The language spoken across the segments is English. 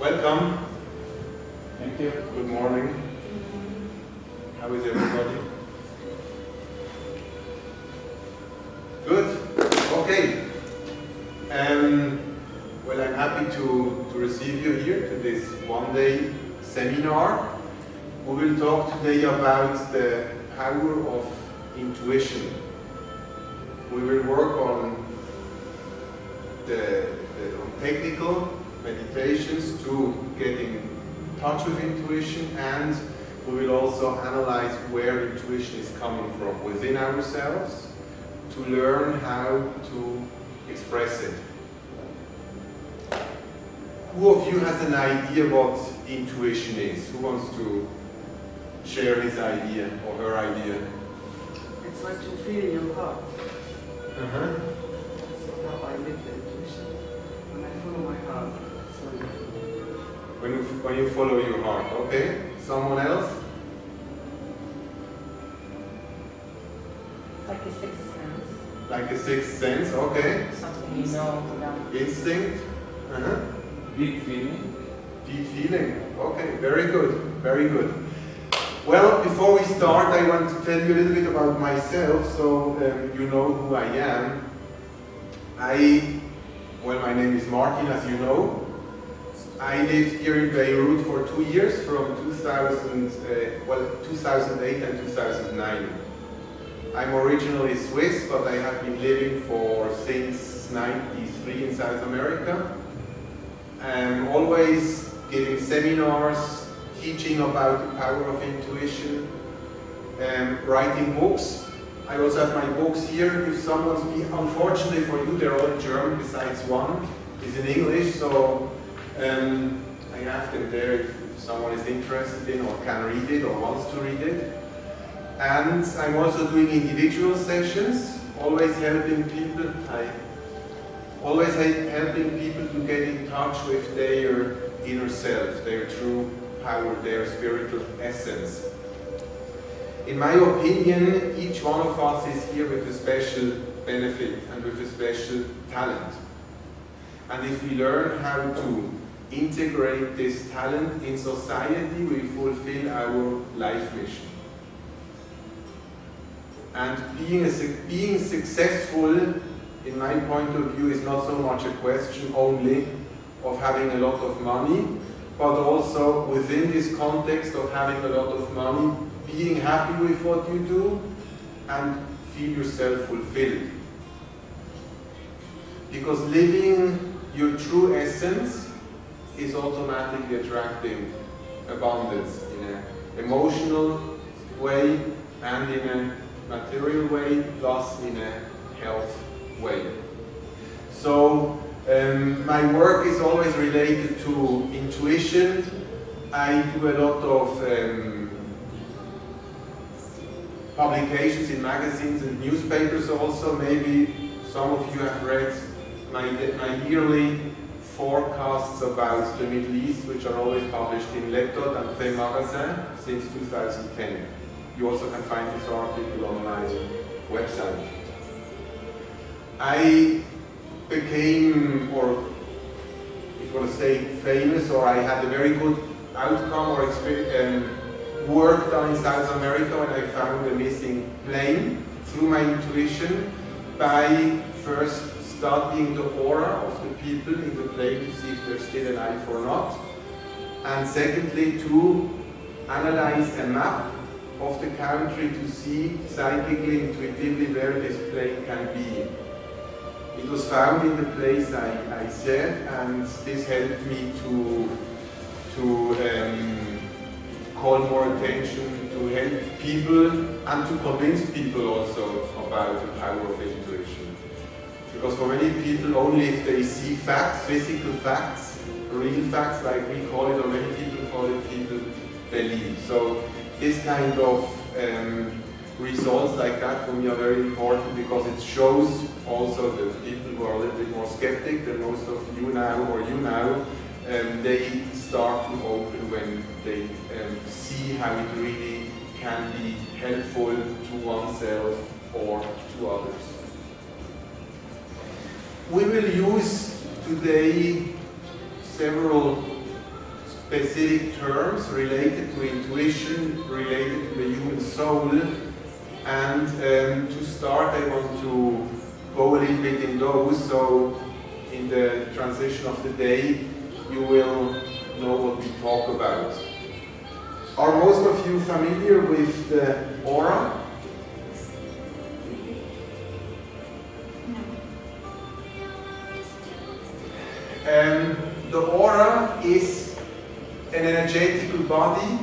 Welcome. Thank you. Good morning. How is everybody? Good. Okay. Well, I'm happy to receive you here to this one-day seminar. We will talk today about the power of intuition. We will work on on technical meditations to get in touch with intuition, and we will also analyze where intuition is coming from within ourselves to learn how to express it. Who of you has an idea what intuition is? Who wants to share his idea or her idea? It's like to feel your heart. Uh-huh. That's how I live the intuition. When I follow my heart, it's so different. When you follow your heart, okay? Someone else? Like a sixth sense. Like a sixth sense, okay. Something you know without. Instinct? Uh-huh. Deep feeling. Deep feeling, okay, very good, very good. Well, before we start, I want to tell you a little bit about myself, so you know who I am. Well, my name is Martin, as you know. I lived here in Beirut for 2 years, from 2008 and 2009. I'm originally Swiss, but I have been living since '93 in South America. I'm always giving seminars, teaching about the power of intuition, writing books. I also have my books here. If someone's, unfortunately for you, they're all in German, besides one is in English, so I have them there if someone is interested in or can read it or wants to read it. And I'm also doing individual sessions, always helping people. Helping people to get in touch with their inner self, their true power, their spiritual essence. In my opinion, each one of us is here with a special benefit and with a special talent. And if we learn how to integrate this talent in society, we fulfill our life mission. And being successful, in my point of view, is not so much a question only of having a lot of money, but also within this context of having a lot of money, being happy with what you do and feel yourself fulfilled. Because living your true essence is automatically attracting abundance in an emotional way and in a material way, plus in a health way. So my work is always related to intuition. I do a lot of publications in magazines and newspapers also. Maybe some of you have read my yearly forecasts about the Middle East, which are always published in Lecture and Fait Magazin since 2010. You also can find this article on my website. I became, or if you want to say famous, or I had a very good outcome or work done in South America when I found a missing plane through my intuition by first studying the aura of the people in the plane to see if they're still alive or not, and secondly to analyze a map of the country to see psychically, intuitively where this plane can be. It was found in the place I said, and this helped me to call more attention, to help people and to convince people also about the power of intuition. Because for many people, only if they see facts, physical facts, real facts like we call it, or many people call it, people believe. So this kind of results like that for me are very important, because it shows also that people who are a little bit more skeptic than most of you now, or you now, they start to open when they see how it really can be helpful to oneself or to others. We will use today several specific terms related to intuition, related to the human soul. And to start, I want to go a little bit in those, so in the transition of the day, you will know what we talk about. Are most of you familiar with the aura? The aura is an energetical body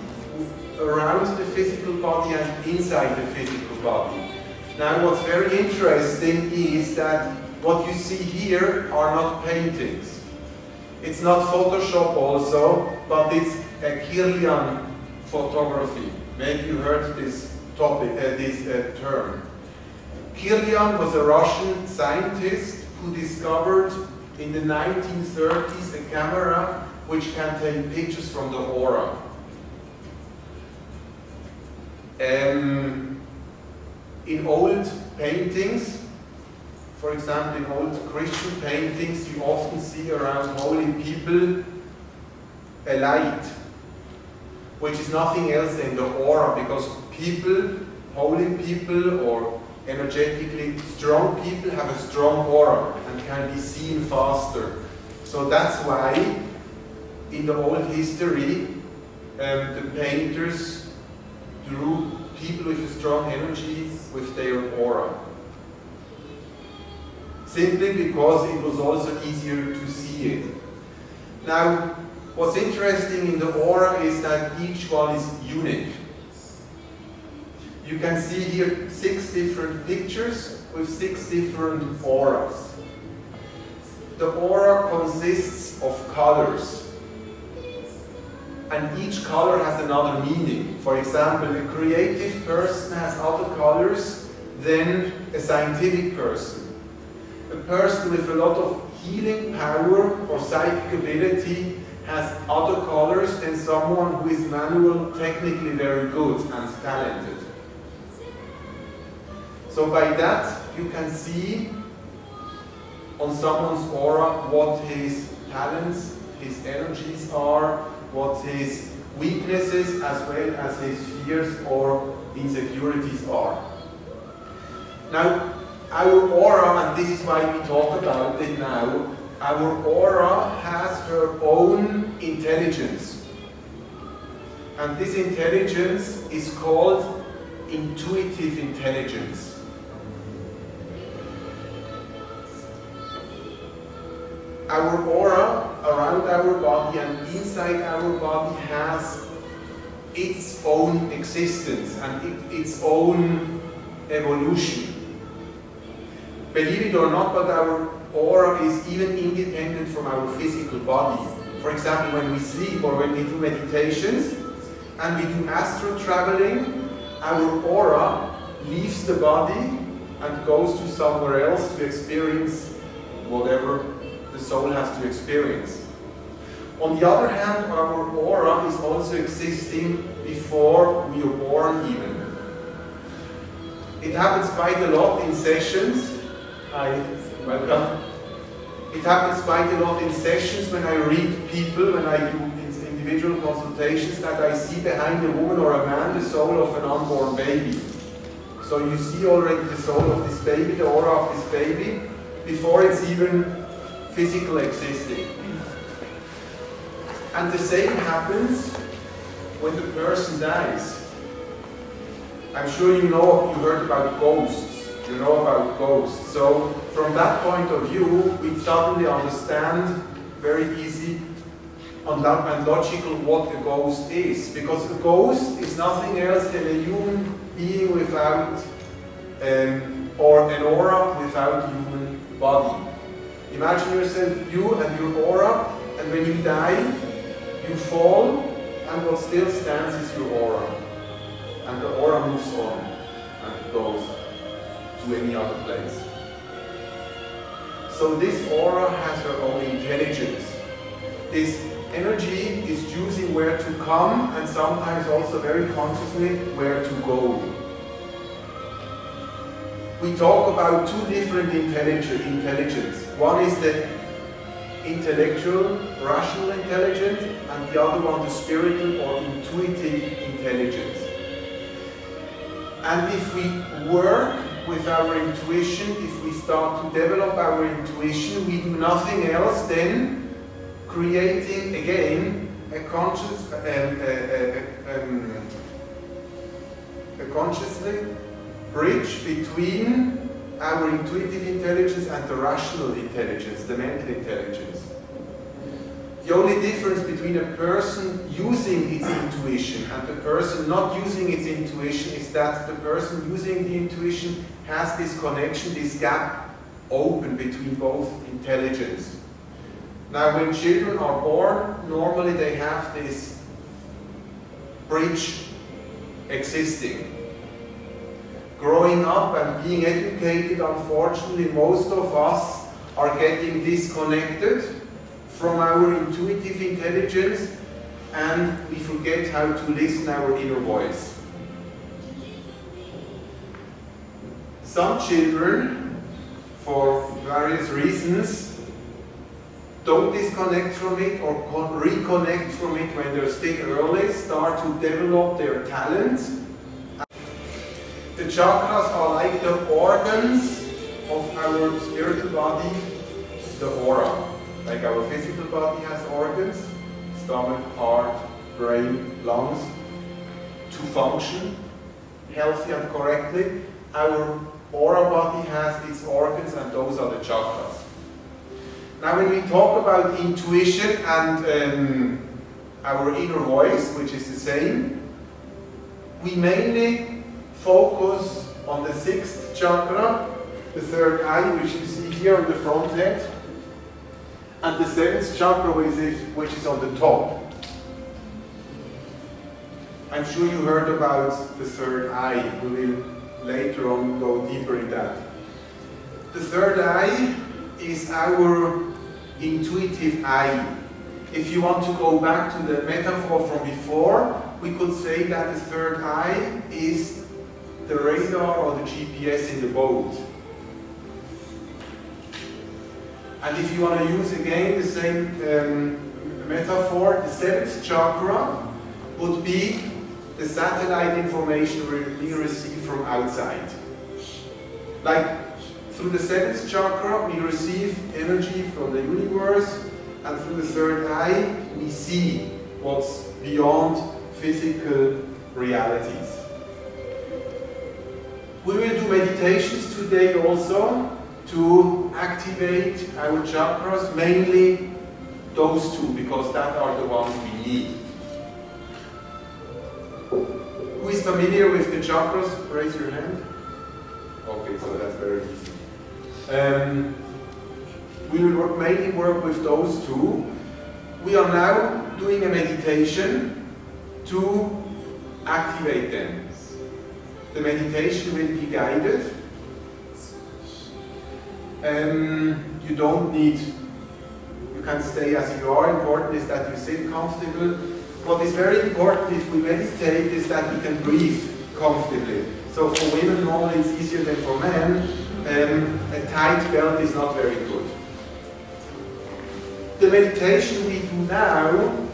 around the physical body and inside the physical body. Now what's very interesting is that what you see here are not paintings. It's not Photoshop also, but it's a Kirlian photography. Maybe you heard this topic, this term. Kirlian was a Russian scientist who discovered in the 1930s a camera which can take pictures from the aura. In old paintings, for example in old Christian paintings, you often see around holy people a light, which is nothing else than the aura, because people, holy people or energetically strong people have a strong aura and can be seen faster. So that's why in the old history the painters drew people with a strong energy with their aura. Simply because it was also easier to see it. Now, what's interesting in the aura is that each one is unique. You can see here 6 different pictures with 6 different auras. The aura consists of colors, and each color has another meaning. For example, a creative person has other colors than a scientific person. A person with a lot of healing power or psychic ability has other colors than someone who is manual, technically very good and talented. So by that you can see on someone's aura what his talents, his energies are, what his weaknesses as well as his fears or insecurities are. Now, our aura, and this is why we talk about it now, our aura has her own intelligence. And this intelligence is called intuitive intelligence. Our aura around our body and inside our body has its own existence and its own evolution. Believe it or not, but our aura is even independent from our physical body. For example, when we sleep or when we do meditations and we do astral traveling, our aura leaves the body and goes to somewhere else to experience whatever the soul has to experience. On the other hand, our aura is also existing before we are born even. It happens quite a lot in sessions. Hi, welcome. It happens quite a lot in sessions when I read people, when I do individual consultations, that I see behind a woman or a man the soul of an unborn baby. So you see already the soul of this baby, the aura of this baby, before it's even physical existing. And the same happens when the person dies. I'm sure you heard about ghosts. You know about ghosts. So from that point of view, we suddenly understand very easy and logical what a ghost is. Because a ghost is nothing else than a human being without, or an aura without a human body. Imagine yourself, you and your aura, and when you die, you fall, and what still stands is your aura. And the aura moves on and goes to any other place. So this aura has her own intelligence. This energy is choosing where to come and sometimes also very consciously where to go. We talk about 2 different intelligence. One is the intellectual, rational intelligence, and the other one the spiritual or intuitive intelligence. And if we work with our intuition, if we start to develop our intuition, we do nothing else than creating again a consciously bridge between our intuitive intelligence and the rational intelligence, the mental intelligence. The only difference between a person using its intuition and the person not using its intuition is that the person using the intuition has this connection, this gap open between both intelligence. Now, when children are born, normally they have this bridge existing. Growing up and being educated, unfortunately, most of us are getting disconnected from our intuitive intelligence, and we forget how to listen our inner voice. Some children, for various reasons, don't disconnect from it or reconnect from it when they're still early, start to develop their talents. The chakras are like the organs of our spiritual body, the aura. Like our physical body has organs, stomach, heart, brain, lungs, to function healthy and correctly. Our aura body has its organs, and those are the chakras. Now when we talk about intuition and our inner voice, which is the same, we mainly focus on the 6th chakra, the 3rd eye, which you see here on the front head, and the 7th chakra, which is on the top. I'm sure you heard about the 3rd eye. We will later on go deeper in that. The 3rd eye is our intuitive eye. If you want to go back to the metaphor from before, we could say that the 3rd eye is the radar or the GPS in the boat. And if you want to use again the same metaphor, the 7th chakra would be the satellite information we receive from outside. Like through the 7th chakra we receive energy from the universe, and through the 3rd eye we see what's beyond physical realities. We will do meditations today also to activate our chakras, mainly those two, because that are the ones we need. Who is familiar with the chakras? Raise your hand. Okay, so that's very easy. We will mainly work with those two. We are now doing a meditation to activate them. The meditation will be guided. You don't need, you can stay as you are. Important is that you sit comfortable. What is very important if we meditate is that we can breathe comfortably. So for women normally it's easier than for men. A tight belt is not very good. The meditation we do now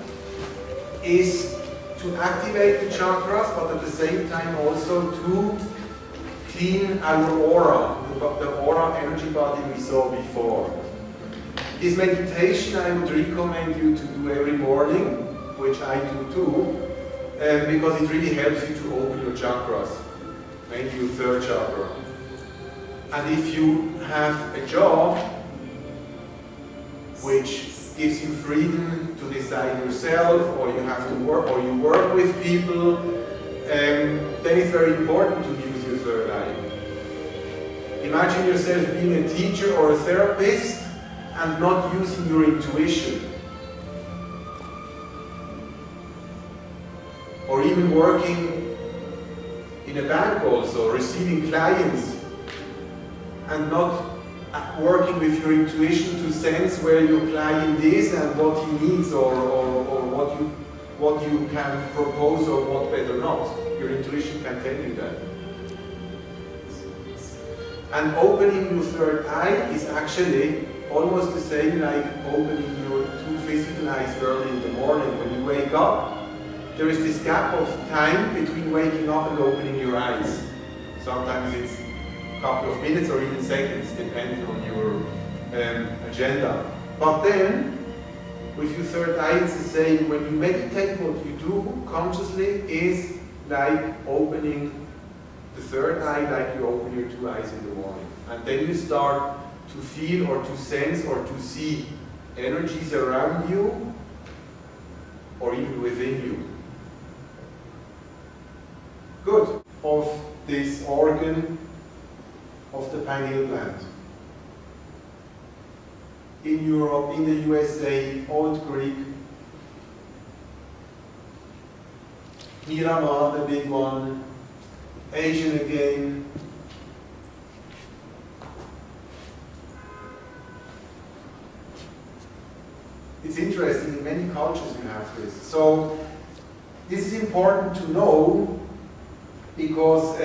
is to activate the chakras, but at the same time also to clean our aura, the aura energy body we saw before. This meditation I would recommend you to do every morning, which I do too, because it really helps you to open your chakras, mainly your 3rd chakra. And if you have a job which gives you freedom to decide yourself, or you have to work, or you work with people, then it's very important to use your 3rd eye. Imagine yourself being a teacher or a therapist and not using your intuition. Or even working in a bank also, receiving clients, and not working with your intuition to sense where your client is and what he needs, or what you can propose or what better not. Your intuition can tell you that. And opening your 3rd eye is actually almost the same like opening your two physical eyes early in the morning. When you wake up, there is this gap of time between waking up and opening your eyes. Sometimes it's a couple of minutes or even seconds, depending on your agenda. But then, with your third eye, it's the same. When you meditate, what you do consciously is like opening the third eye, like you open your two eyes in the morning. And then you start to feel or to sense or to see energies around you or even within you. Good. Of this organ of the pineal gland. In Europe, in the USA, Old Greek, Mirama, the big one, Asian again, it's interesting, in many cultures you have this. So, this is important to know because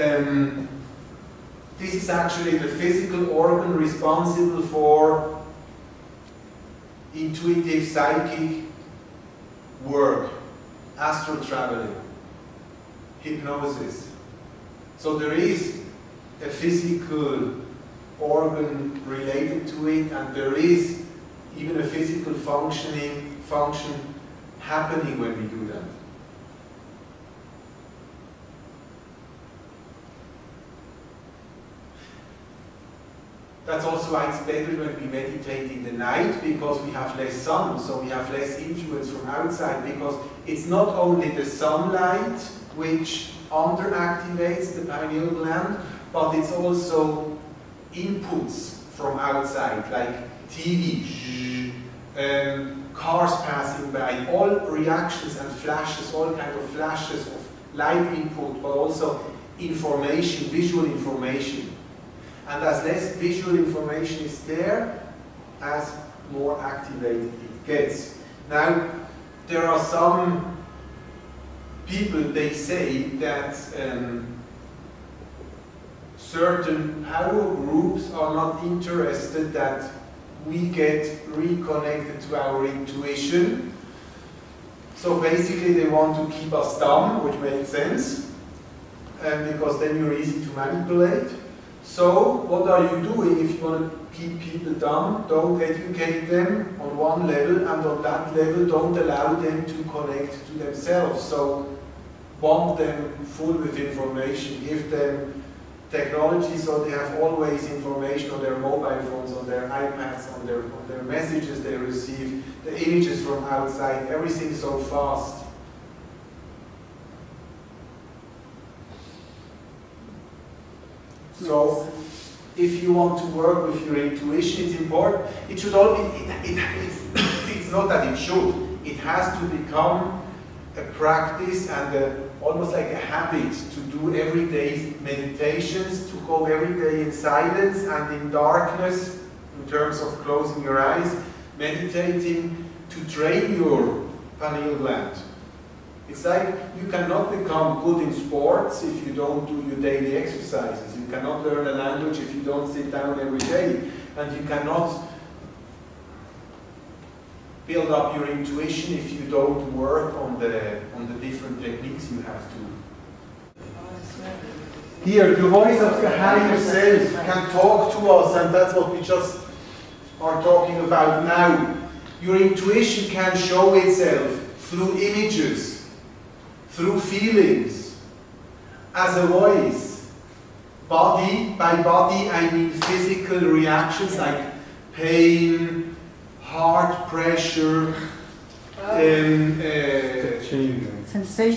this is actually the physical organ responsible for intuitive psychic work, astral traveling, hypnosis. So there is a physical organ related to it, and there is even a physical function happening when we do that. That's also why it's better when we meditate in the night, because we have less sun, so we have less influence from outside, because it's not only the sunlight which underactivates the pineal gland, but it's also inputs from outside, like TV, cars passing by, all reactions and flashes, all kinds of flashes of light input, but also information, visual information. And as less visual information is there, as more activated it gets. Now, there are some people, they say that certain power groups are not interested that we get reconnected to our intuition. So basically they want to keep us dumb, which makes sense, because then you're easy to manipulate. So what are you doing if you want to keep people dumb? Don't educate them on one level, and on that level don't allow them to connect to themselves. So bomb them full with information, give them technology so they have always information on their mobile phones, on their iPads, on their messages they receive, the images from outside, everything so fast. So, if you want to work with your intuition, it's important. It should all be, it's not that it should. It has to become a practice and almost like a habit to do everyday meditations, to go every day in silence and in darkness, in terms of closing your eyes, meditating to train your pineal gland. It's like you cannot become good in sports if you don't do your daily exercises. You cannot learn a language if you don't sit down every day. And you cannot build up your intuition if you don't work on the different techniques you have to. Here, the voice of the higher self can talk to us, and that's what we just are talking about now. Your intuition can show itself through images, through feelings, as a voice. Body, by body I mean physical reactions like pain, heart pressure,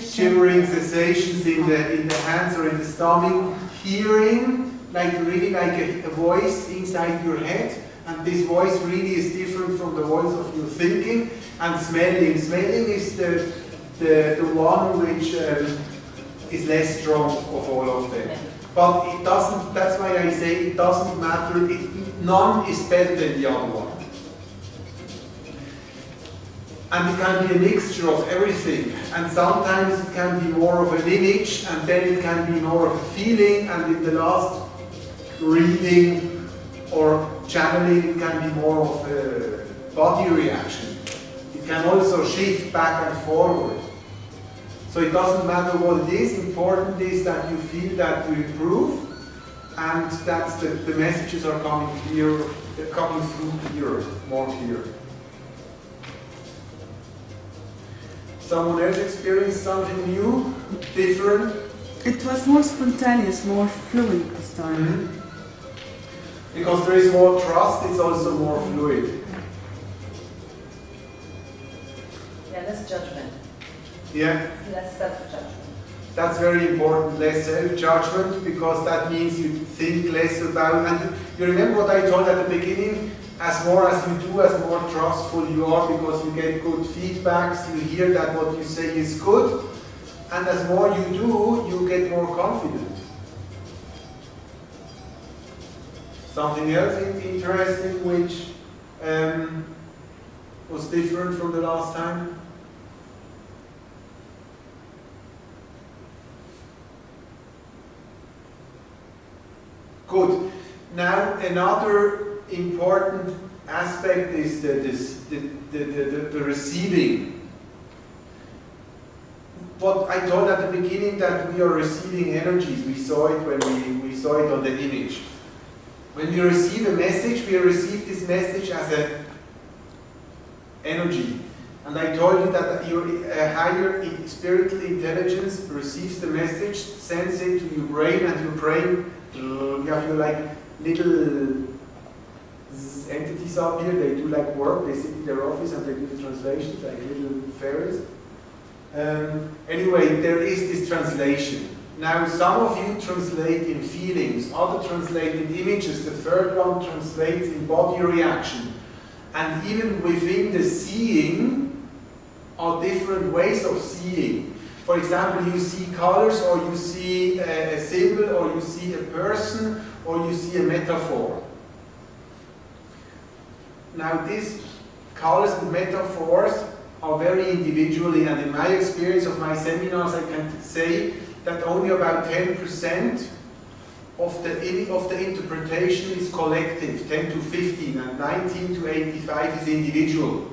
shivering sensations in the hands or in the stomach, hearing, like really like a voice inside your head, and this voice really is different from the voice of your thinking, and smelling. Smelling is the one which is less strong of all of them. But it doesn't, that's why I say it doesn't matter, none is better than the other one. And it can be a mixture of everything, and sometimes it can be more of an image, and then it can be more of a feeling, and in the last reading or channeling, it can be more of a body reaction. It can also shift back and forward. So it doesn't matter what it is, important is that you feel that you improve and that the messages are coming clear, coming through clearer, more clear. Someone else experienced something new, different? It was more spontaneous, more fluid this time. Mm-hmm. Because there is more trust, it's also more fluid. Yeah, less judgment. Yeah. Less self-judgment. That's very important, less self-judgment, because that means you think less about, and you remember what I told at the beginning, as more as you do, as more trustful you are, because you get good feedbacks, you hear that what you say is good, and as more you do, you get more confident. Something else interesting which was different from the last time? Good. Now another important aspect is the receiving. What I told at the beginning, that we are receiving energies. We saw it when we saw it on the image. When we receive a message, we receive this message as an energy. And I told you that your higher spiritual intelligence receives the message, sends it to your brain, and your brain, you have your like little entities up here, they do like work, they sit in their office and they do the translations, like little fairies. Anyway, there is this translation. Now, some of you translate in feelings, others translate in images, the third one translates in body reaction. And even within the seeing are different ways of seeing. For example, you see colors, or you see a symbol, or you see a person, or you see a metaphor. Now, these colors and metaphors are very individually, and in my experience of my seminars, I can say that only about 10% of the interpretation is collective, 10 to 15, and 19 to 85 is individual.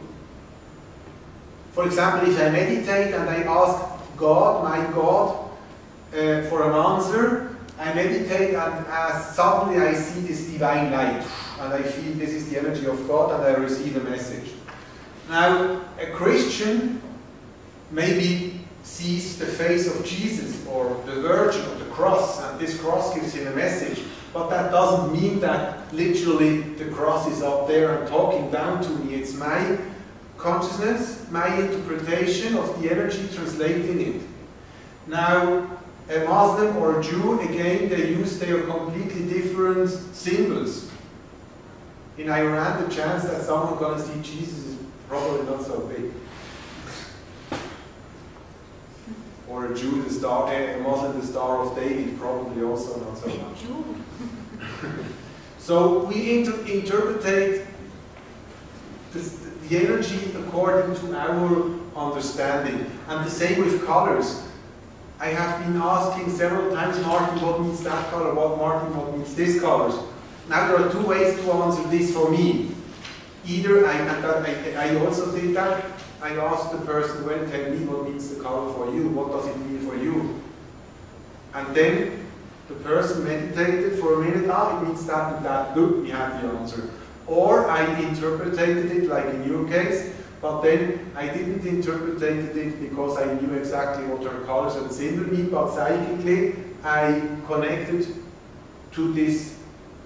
For example, if I meditate and I ask God, my God, for an answer, I meditate and suddenly I see this divine light, and I feel this is the energy of God, and I receive a message. Now, a Christian maybe sees the face of Jesus or the Virgin or the cross, and this cross gives him a message. But that doesn't mean that literally the cross is up there and talking down to me. It's my consciousness, my interpretation of the energy translating it. Now, a Muslim or a Jew, again, they use their completely different symbols. In Iran, the chance that someone going to see Jesus is probably not so big. Or a Jew, the star, a Muslim, the Star of David, probably also not so much. So we interpret the energy according to our understanding. And the same with colors. I have been asking several times, Martin, what means that color? Martin, what means this color? Now there are two ways to answer this for me. Either, I also did that, I asked the person, well, tell me what means the color for you, what does it mean for you? And then the person meditated for a minute, it means that and that, look, we had the answer. Or I interpreted it, like in your case, but then I didn't interpret it because I knew exactly what her colors and symbols mean, but psychically I connected to this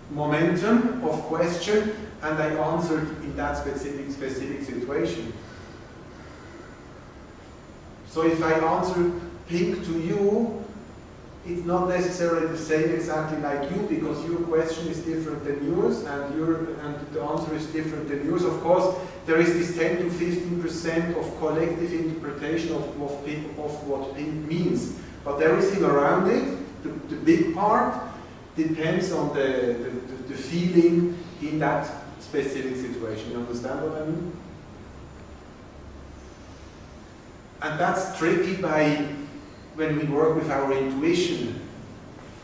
momentum of question and I answered in that specific situation. So if I answer pink to you, it's not necessarily the same exactly like you, because your question is different than yours, and the answer is different than yours. Of course, there is this 10 to 15% of collective interpretation of what pink means. But everything around it, the big part, depends on the feeling in that specific situation. You understand what I mean? And that's tricky when we work with our intuition.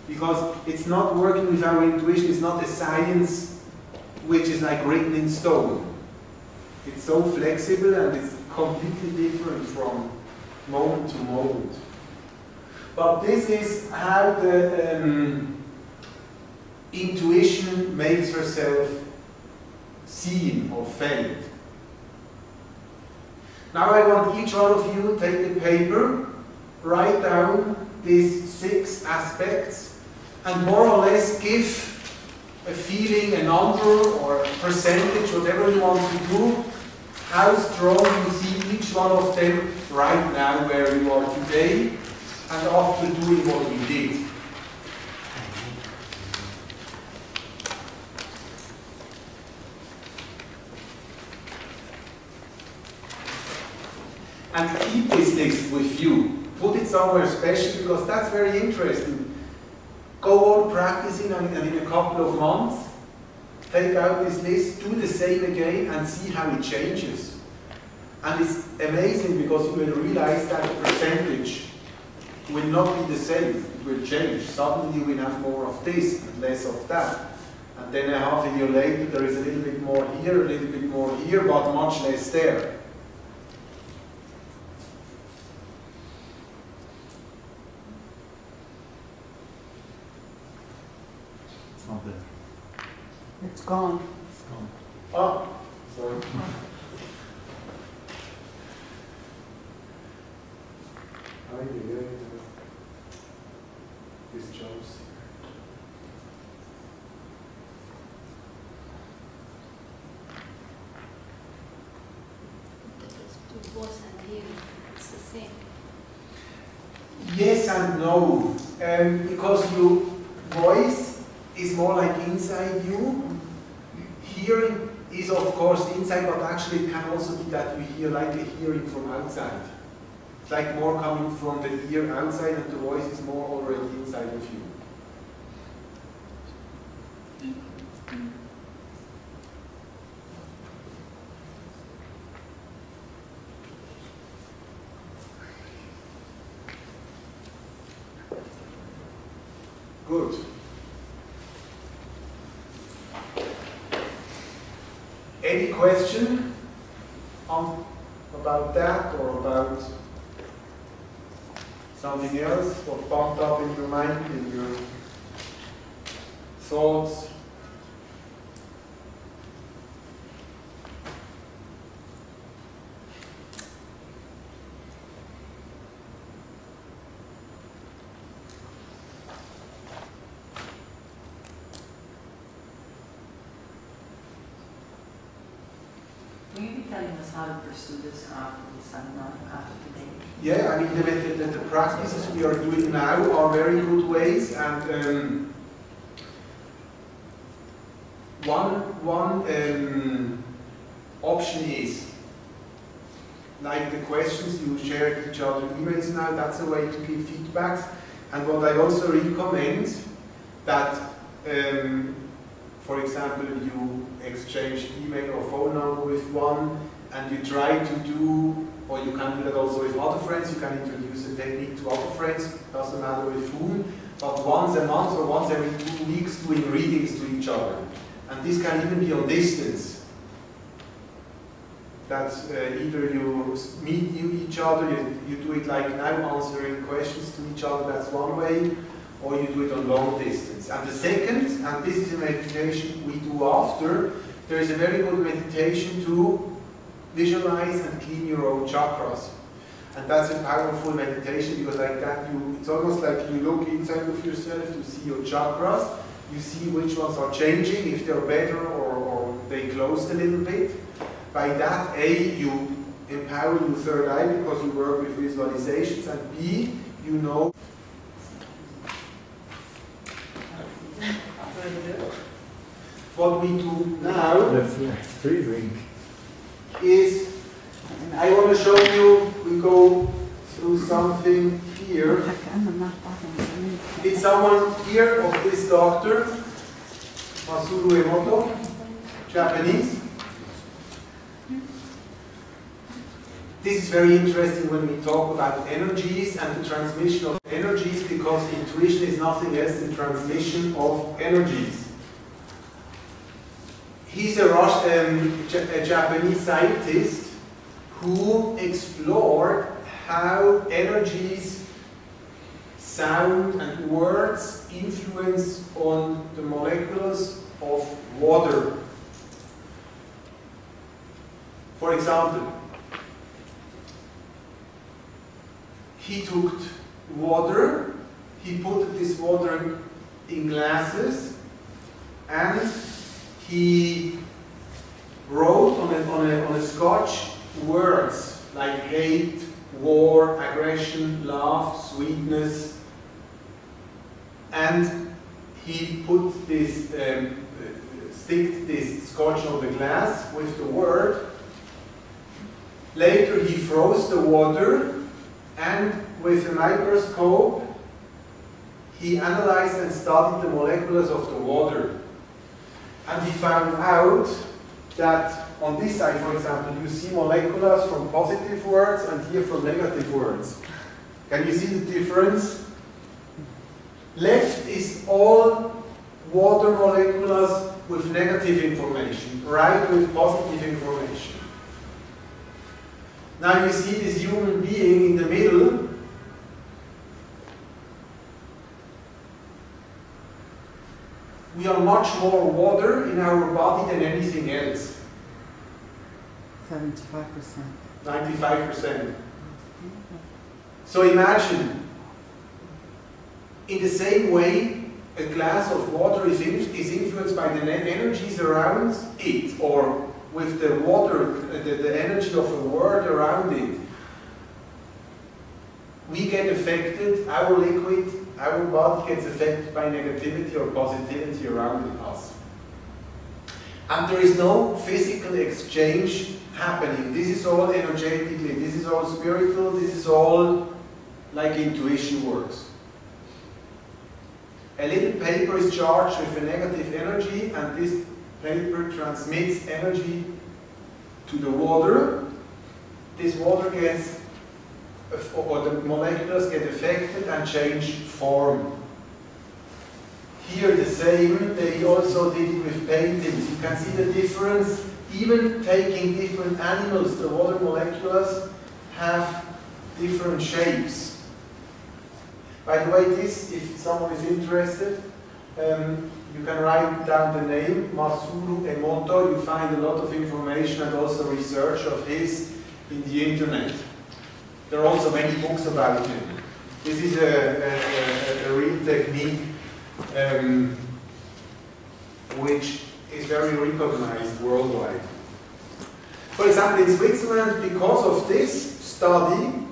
Because it's not working with our intuition, it's not a science which is like written in stone. It's so flexible and it's completely different from moment to moment. But this is how the intuition makes herself seen or felt. Now I want each one of you to take a paper, write down these 6 aspects, and more or less give a feeling, a number or a percentage, whatever you want to do, how strong you see each one of them right now where you are today, and after doing what you did. And keep this list with you. Put it somewhere special because that's very interesting. Go on practicing and in a couple of months, take out this list, do the same again and see how it changes. And it's amazing because you will realize that the percentage will not be the same. It will change. Suddenly you will have more of this and less of that. And then a half a year later there is a little bit more here, a little bit more here, but much less there. It's not there. It's gone. It's gone. Oh, sorry. This shows. Voice and hearing, it's the same. Yes and no, because your voice is more like inside you. Hearing is of course inside, but actually it can also be that you hear like a hearing from outside. It's like more coming from the ear outside and the voice is more already inside of you. Good. Any question about that or about something else? What popped up in your mind, in your thoughts? Will you be telling us how to pursue this after the seminar, after today? Yeah, I mean the practices we are doing now are very good ways, and one option is like the questions you share each other emails now. That's a way to give feedbacks. And what I also recommend that, for example, you exchange email or phone number with one, and you try to do, or you can do that also with other friends. You can introduce a technique to other friends. Doesn't matter with whom, but once a month or once every 2 weeks, doing readings to each other. And this can even be on distance. That either you meet each other, you do it like now, answering questions to each other, that's one way, or you do it on long distance. And the second, and this is a meditation we do after, there is a very good meditation to visualize and clean your own chakras. And that's a powerful meditation because like that, it's almost like you look inside of yourself to see your chakras, you see which ones are changing, if they're better or they closed a little bit. By that, A, you empower your third eye because you work with visualizations, and B, you know what we do now. That's freezing. Is, I want to show you, we go through something here. It's someone here of this doctor, Masuru Emoto, Japanese. This is very interesting when we talk about energies and the transmission of energies, because intuition is nothing else than transmission of energies. He's a Japanese scientist who explored how energies, sound and words influence on the molecules of water. For example, he took water, he put this water in glasses, and he wrote on a scotch words like hate, war, aggression, love, sweetness, and he put this, stick this scotch on the glass with the word. Later he froze the water, and with a microscope he analyzed and studied the molecules of the water. And he found out that on this side, for example, you see molecules from positive words and here from negative words. Can you see the difference? Left is all water molecules with negative information, right with positive information. Now you see this human being in the middle. We are much more water in our body than anything else. 75%. 95%. So imagine, in the same way, a glass of water is influenced by the energies around it, or with the water, the energy of a word around it. We get affected, our liquid, our body gets affected by negativity or positivity around us. And there is no physical exchange happening. This is all energetically, this is all spiritual, this is all like intuition works. A little paper is charged with a negative energy, and this paper transmits energy to the water. This water gets, or the molecules get affected and change form. Here the same, they also did it with paintings. You can see the difference. Even taking different animals, the water molecules have different shapes. By the way, this, if someone is interested, you can write down the name, Masaru Emoto. You find a lot of information and also research of his in the internet. There are also many books about him. This is a real technique which is very recognized worldwide. For example, in Switzerland, because of this study,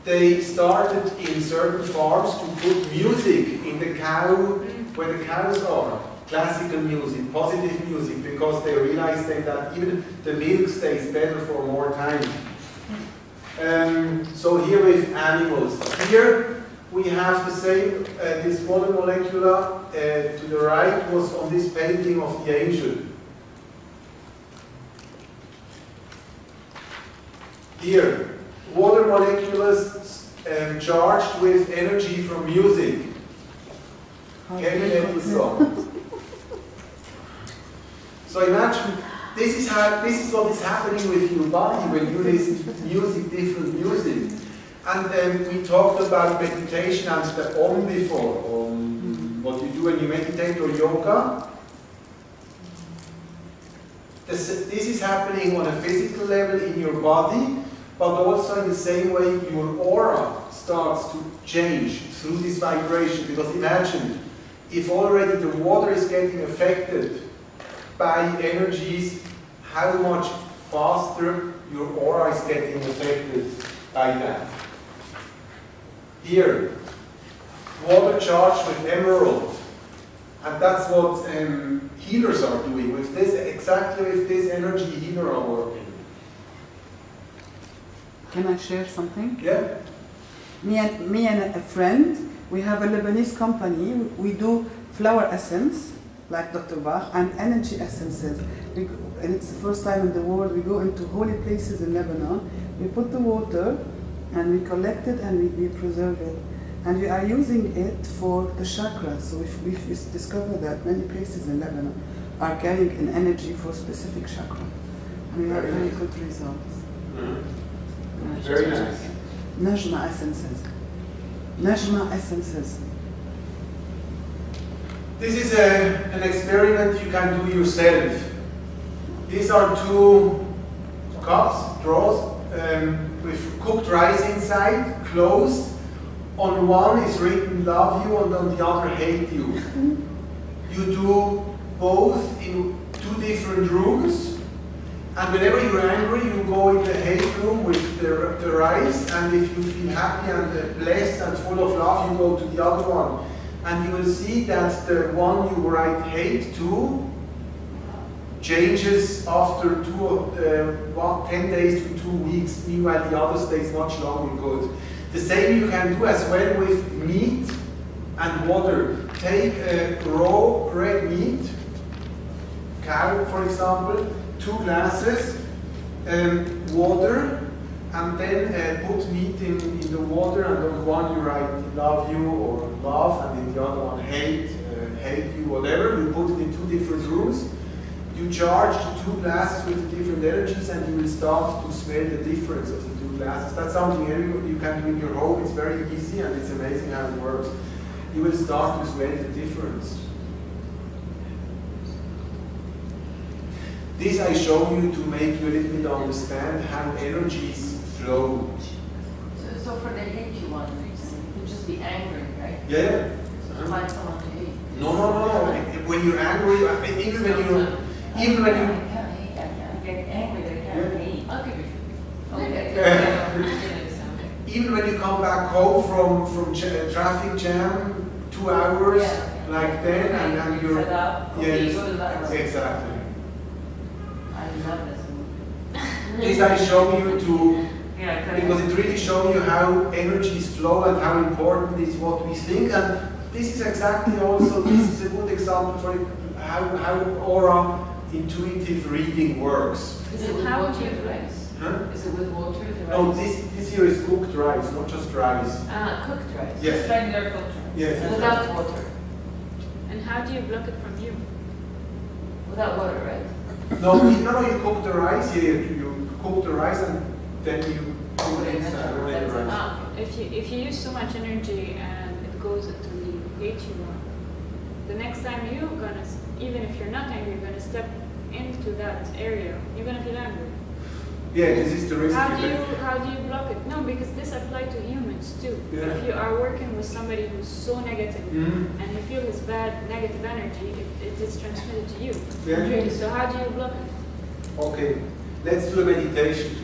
they started in certain farms to put music in the cow, where the cows are. Classical music, positive music, because they realized then that even the milk stays better for more time. So here with animals. Here we have the same, this water molecule to the right was on this painting of the angel. Here, water molecules charged with energy from music. So imagine, this is what is happening with your body when you listen to music, different music. And we talked about meditation and the Om before, what you do when you meditate or yoga. This is happening on a physical level in your body, but also in the same way your aura starts to change through this vibration. Because imagine, if already the water is getting affected by energies, how much faster your aura is getting affected by that. Here, water charged with emerald, and that's what healers are doing with this, exactly with this energy healer are working. Can I share something? Yeah. Me and a friend, we have a Lebanese company. We do flower essence, like Dr. Bach, and energy essences. And it's the first time in the world we go into holy places in Lebanon. We put the water and we collect it and we preserve it. And we are using it for the chakras. So we've discovered that many places in Lebanon. are carrying an energy for specific chakra. And we have Very very nice. good results. Very nice. Najma essences. Najma essences. This is an experiment you can do yourself. These are two cups, straws, with cooked rice inside, closed. On one is written love you and on the other hate you. You do both in two different rooms, and whenever you're angry you go in the hate room with the rice, and if you feel happy and blessed and full of love you go to the other one. And you will see that the one you write hate to changes after 10 days to 2 weeks, meanwhile the other stays much longer good. The same you can do as well with meat and water. Take raw red meat, cow for example, 2 glasses, water, and then put meat in the water, and on one you write love you or love, and in the other one hate, hate you, whatever. You put it in 2 different rooms. You charge the 2 glasses with the different energies, and you will start to smell the difference of the 2 glasses. That's something you can do in your home. It's very easy and it's amazing how it works. You will start to smell the difference. This I show you to make you a little bit understand how energies flow. So for the hate you one, you could just be angry, right? Yeah. So find someone to hate. No. When you're angry, even when you I get angry, I can't hate. even when you come back home from traffic jam, 2 hours, like then, and you're exactly. I love this movie. This I show you to because it really shows you how energies flow and how important is what we think. And this is exactly also this is a good example for how aura intuitive reading works. Is it with water the rice? Huh? Is it with water the rice? No, this here is cooked rice, not just rice. Cooked rice. Yes. Just regular cooked rice. Yes. Without water. And how do you block it from you? Without water, right? No, you cook the rice here. You cook the rice and then you put it inside the rice. If you use so much energy and it goes into the hate you one, the next time you're gonna, even if you're not angry, you're gonna step into that area, you're gonna feel angry. Yeah, this is the risk. How do you block it? No, because this applies to humans too. Yeah. If you are working with somebody who's so negative and you feel his bad negative energy, it is transmitted to you. Yeah. So how do you block it? Okay, let's do a meditation to